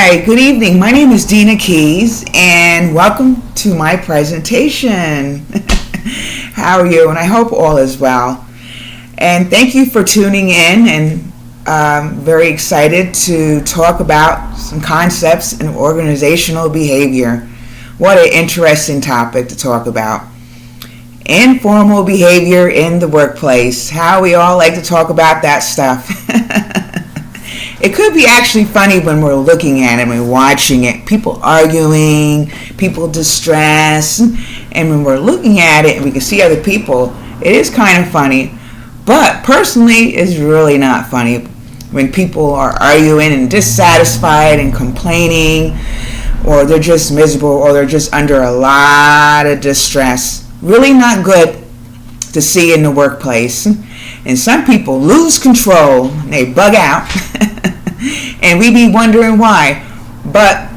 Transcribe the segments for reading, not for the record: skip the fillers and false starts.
Hi, good evening. My name is Dina Keys, and welcome to my presentation. How are you? And I hope all is well. And thank you for tuning in, and I'm very excited to talk about some concepts in organizational behavior. What an interesting topic to talk about. Informal behavior in the workplace. How we all like to talk about that stuff. It could be actually funny when we're looking at it, when we're watching it. People arguing, people distress, and when we're looking at it and we can see other people, it is kind of funny. But personally, it's really not funny when people are arguing and dissatisfied and complaining, or they're just miserable, or they're just under a lot of distress. Really not good to see in the workplace. And some people lose control, they bug out, and we be wondering why. But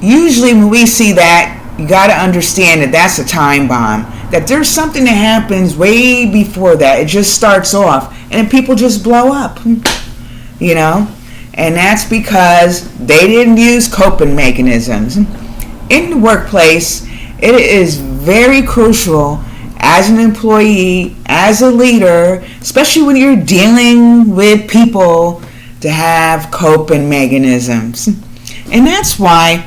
usually when we see that, you got to understand that that's a time bomb, that there's something that happens way before that. It just starts off, and then people just blow up, you know? And that's because they didn't use coping mechanisms. In the workplace, it is very crucial as an employee, as a leader, especially when you're dealing with people, to have coping mechanisms. And that's why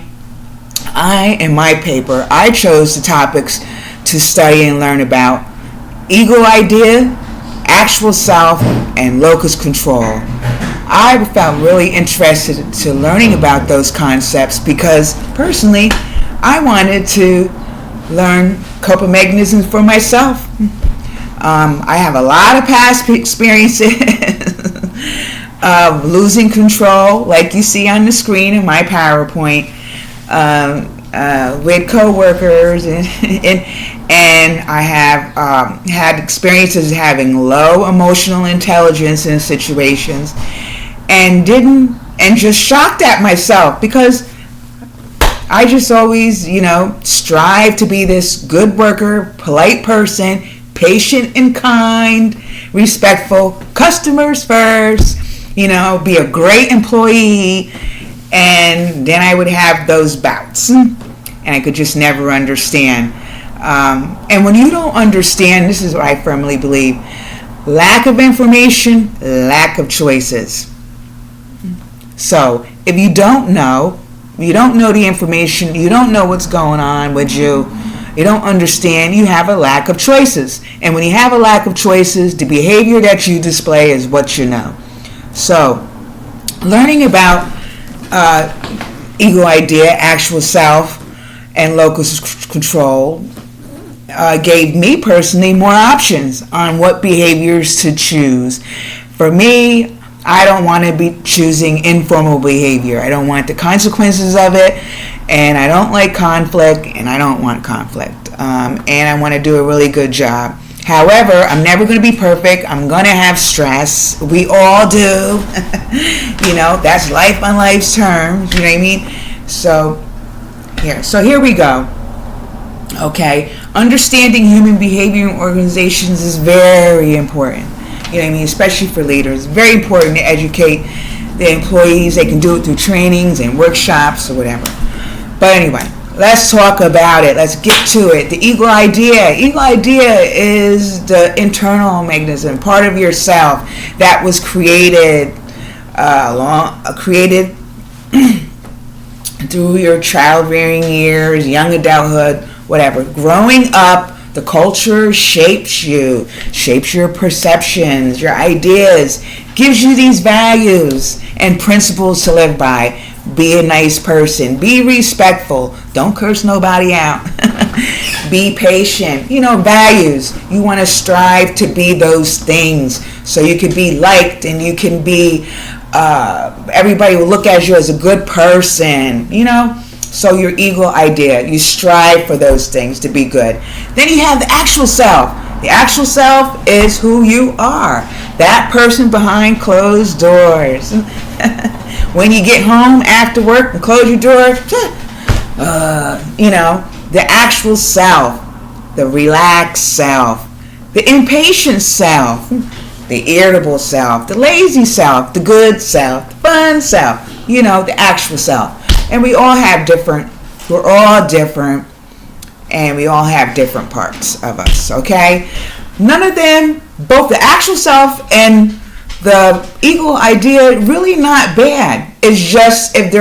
in my paper, I chose the topics to study and learn about: ego idea, actual self, and locus control. I felt really interested to learning about those concepts because personally, I wanted to learn coping mechanisms for myself. I have a lot of past experiences of losing control, like you see on the screen in my PowerPoint, with coworkers, and I have had experiences having low emotional intelligence in situations, and just shocked at myself because I just always, strive to be this good worker, polite person, patient and kind, respectful, customers first, be a great employee, and then I would have those bouts, and I could just never understand. And when you don't understand, this is what I firmly believe: lack of information, lack of choices. So if you don't know the information, you don't know what's going on with you, you don't understand, you have a lack of choices. And when you have a lack of choices, the behavior that you display is what you know. So learning about ego idea, actual self, and locus control gave me personally more options on what behaviors to choose. For me, I don't want to be choosing informal behavior. I don't want the consequences of it, and I don't like conflict, and I don't want conflict. And I want to do a really good job. However, I'm never going to be perfect. I'm going to have stress. We all do. That's life on life's terms. You know what I mean? So here we go. Okay. Understanding human behavior in organizations is very important. You know what I mean? Especially for leaders. It's very important to educate the employees. They can do it through trainings and workshops or whatever. But anyway, let's talk about it. Let's get to it. The ego idea. Ego idea is the internal mechanism, part of yourself that was created through your child-rearing years, young adulthood, whatever. Growing up, the culture shapes you, shapes your perceptions, your ideas, gives you these values and principles to live by. Be a nice person. Be respectful. Don't curse nobody out. Be patient. Values. You want to strive to be those things so you can be liked, and you can be, everybody will look at you as a good person, So your ego idea, you strive for those things to be good. Then you have the actual self. The actual self is who you are. That person behind closed doors. When you get home after work and close your door, the actual self, the relaxed self, the impatient self, the irritable self, the lazy self, the good self, the fun self. the actual self. And we're all different, and we all have different parts of us, okay? None of them, both the actual self and the ego idea, really not bad. It's just if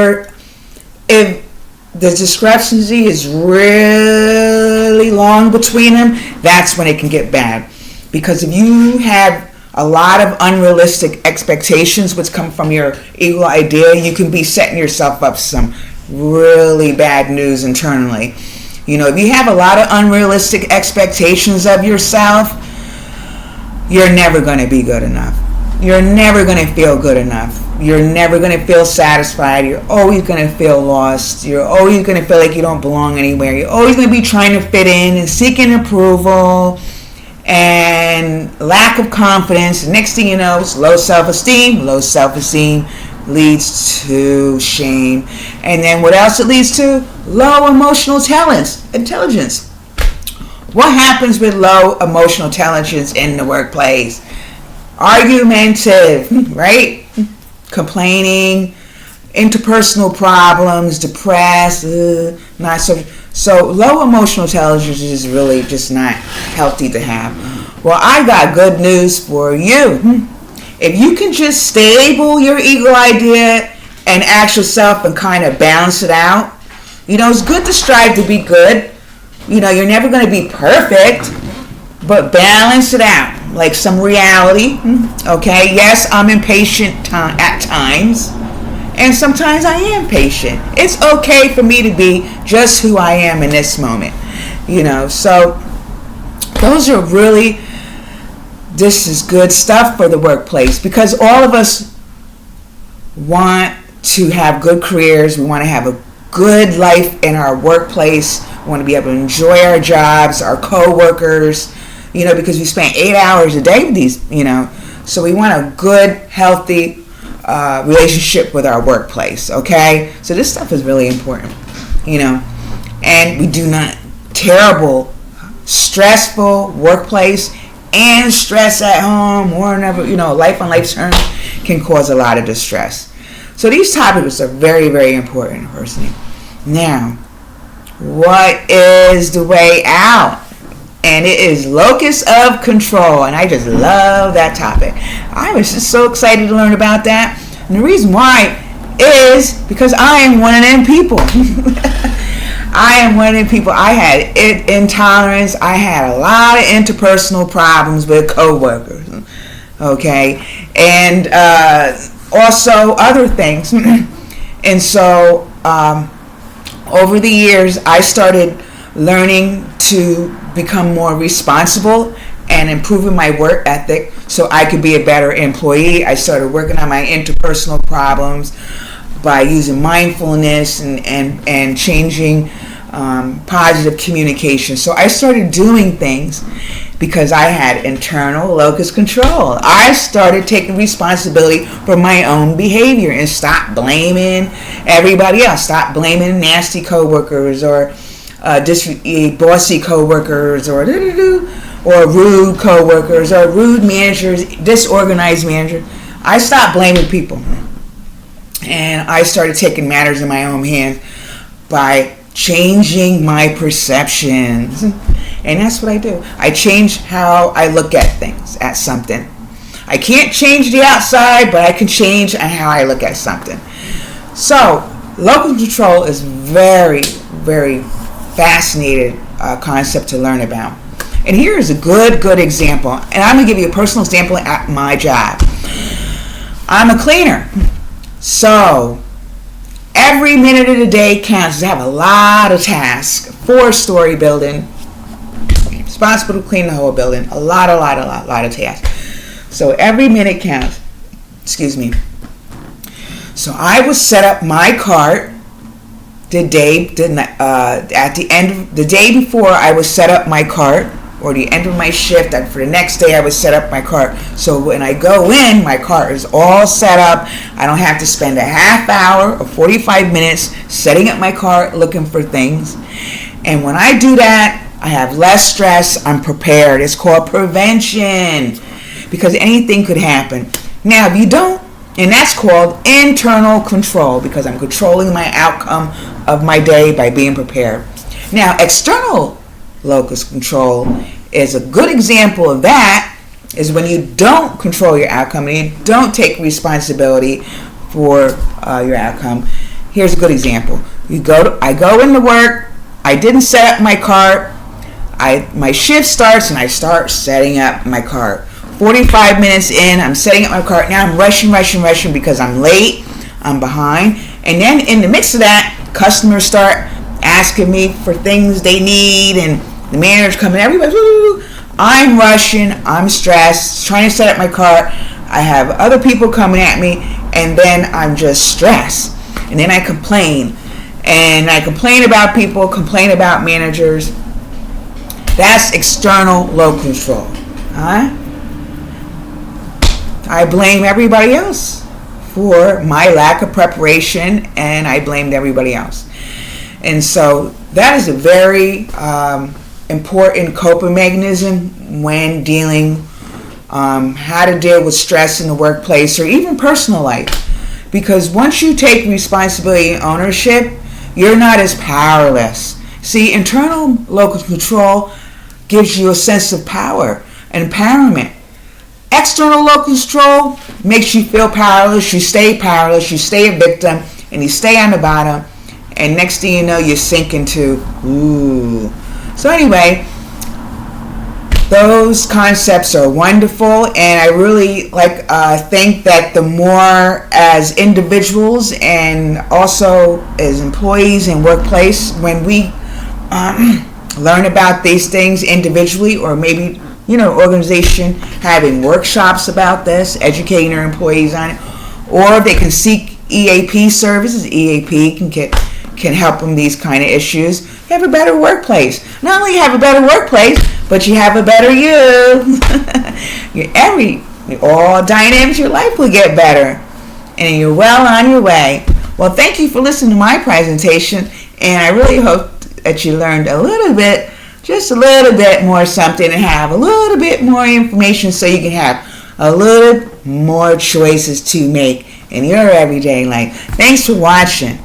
the discrepancy is really long between them, that's when it can get bad. Because if you have a lot of unrealistic expectations which come from your ego idea, you can be setting yourself up some really bad news internally. If you have a lot of unrealistic expectations of yourself, you're never going to be good enough. You're never going to feel good enough. You're never going to feel satisfied. You're always going to feel lost. You're always going to feel like you don't belong anywhere. You're always going to be trying to fit in and seeking approval and lack of confidence. Next thing you know, it's low self-esteem. Low self-esteem leads to shame. And then what else it leads to? Low emotional intelligence. What happens with low emotional intelligence in the workplace? Argumentative, right? Complaining, interpersonal problems, depressed, not so low emotional intelligence is really just not healthy to have. Well, I got good news for you. If you can just stable your ego idea and actual self and kind of balance it out, it's good to strive to be good. You're never going to be perfect, but balance it out. Like some reality, okay? Yes, I'm impatient at times, and sometimes I am patient. It's okay for me to be just who I am in this moment, So this is good stuff for the workplace, because all of us want to have good careers. We want to have a good life in our workplace. We want to be able to enjoy our jobs, our co-workers, because we spend 8 hours a day with these, so we want a good, healthy relationship with our workplace, okay? So this stuff is really important, and we do not terrible, stressful workplace and stress at home or whatever, life on life's terms can cause a lot of distress. So these topics are very, very important, personally. Now, what is the way out? And it is locus of control. And I just love that topic. I was just so excited to learn about that. And the reason why is because I am one of them people. I am one of them people. I had intolerance. I had a lot of interpersonal problems with coworkers. Okay. And also other things. And so over the years, I started learning to become more responsible and improving my work ethic so I could be a better employee. I started working on my interpersonal problems by using mindfulness and changing positive communication. So I started doing things because I had internal locus control. I started taking responsibility for my own behavior and stopped blaming everybody else. Stop blaming nasty coworkers or bossy coworkers or rude coworkers or rude managers, disorganized managers. I stopped blaming people, and I started taking matters in my own hands by changing my perceptions. And that's what I do. I change how I look at things, at something. I can't change the outside, but I can change how I look at something. So, locus control is very, very fascinating concept to learn about. And here is a good example. And I'm going to give you a personal example at my job. I'm a cleaner. So, every minute of the day counts. I have a lot of tasks. 4-story building. Responsible to clean the whole building. A lot of tasks. So every minute counts. Excuse me. So I would set up my cart the day before. I would set up my cart, or the end of my shift, and for the next day I would set up my cart. So when I go in, my cart is all set up. I don't have to spend a half hour or 45 minutes setting up my cart looking for things. And when I do that, I have less stress. I'm prepared. It's called prevention, because anything could happen. Now, if And that's called internal control, because I'm controlling my outcome of my day by being prepared. Now, external locus control is a good example of that, is when you don't control your outcome and you don't take responsibility for your outcome. Here's a good example. I go into work, I didn't set up my cart, my shift starts and I start setting up my cart. 45 minutes in, I'm setting up my cart. Now I'm rushing because I'm late, I'm behind. And then in the midst of that, customers start asking me for things they need, and the manager's coming, everybody, woo, I'm rushing, I'm stressed, trying to set up my cart. I have other people coming at me, and then I'm just stressed. And then I complain. And I complain about people, complain about managers. That's external locus control. I blame everybody else for my lack of preparation, and I blamed everybody else. And so that is a very important coping mechanism when dealing how to deal with stress in the workplace or even personal life. Because once you take responsibility and ownership, you're not as powerless. See, internal locus control gives you a sense of power and empowerment. External locus control makes you feel powerless, you stay powerless, you stay a victim, and you stay on the bottom, and next thing you know, you sink into, ooh. So anyway, those concepts are wonderful, and I really think that the more as individuals and also as employees in workplace, when we learn about these things individually, or maybe organization having workshops about this, educating their employees on it, or they can seek EAP services. EAP can help them these kind of issues. You have a better workplace. Not only you have a better workplace, but you have a better you. All dynamics of your life will get better, and you're well on your way. Well, thank you for listening to my presentation, and I really hope that you learned just a little bit more something, and have a little bit more information so you can have a little more choices to make in your everyday life. Thanks for watching.